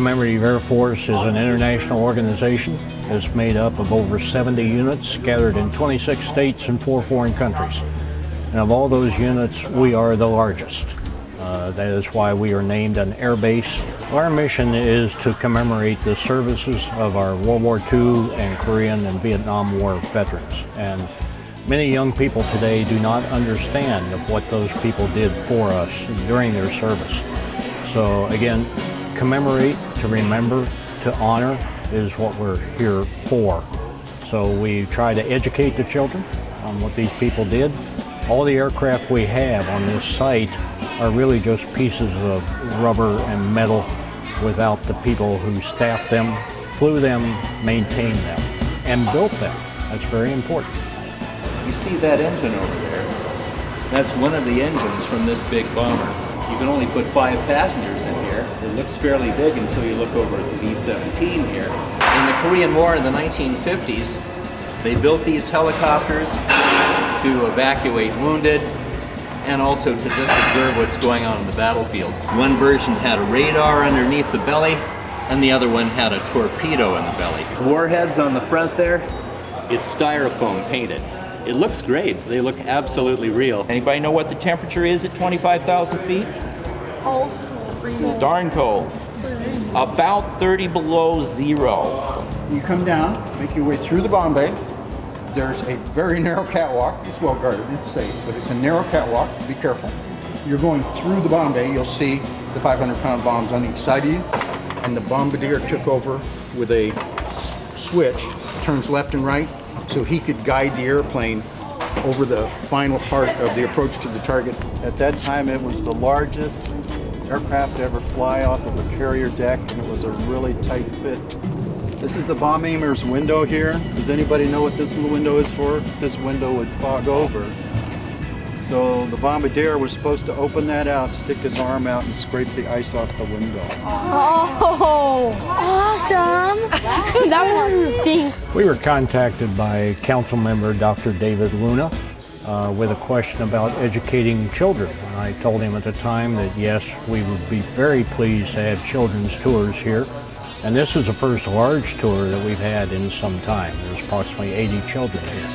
Commemorative Air Force is an international organization. It's made up of over 70 units scattered in 26 states and 4 foreign countries. And of all those units, we are the largest. That is why we are named an air base. Our mission is to commemorate the services of our World War II and Korean and Vietnam War veterans. And many young people today do not understand of what those people did for us during their service. So again, commemorate, to remember, to honor is what we're here for. So we try to educate the children on what these people did. All the aircraft we have on this site are really just pieces of rubber and metal without the people who staffed them, flew them, maintained them, and built them. That's very important. You see that engine over there? That's one of the engines from this big bomber. You can only put 5 passengers in here. It looks fairly big until you look over at the B-17 here. In the Korean War in the 1950s, they built these helicopters to evacuate wounded and also to just observe what's going on in the battlefields. One version had a radar underneath the belly, and the other one had a torpedo in the belly. Warheads on the front there, it's styrofoam painted. It looks great. They look absolutely real. Anybody know what the temperature is at 25,000 feet? Cold. Darn cold. About 30 below zero. You come down, make your way through the bomb bay. There's a very narrow catwalk. It's well guarded, it's safe, but it's a narrow catwalk. Be careful. You're going through the bomb bay. You'll see the 500-pound bombs on each side of you. And the bombardier took over with a switch, turns left and right, so he could guide the airplane over the final part of the approach to the target. At that time, it was the largest aircraft to ever fly off of a carrier deck, and it was a really tight fit. This is the bomb aimer's window here. Does anybody know what this little window is for? This window would fog over. So the bombardier was supposed to open that out, stick his arm out, and scrape the ice off the window. Oh, awesome! That was interesting. We were contacted by Council Member Dr. David Luna with a question about educating children. And I told him at the time that yes, we would be very pleased to have children's tours here. And this is the first large tour that we've had in some time. There's approximately 80 children here.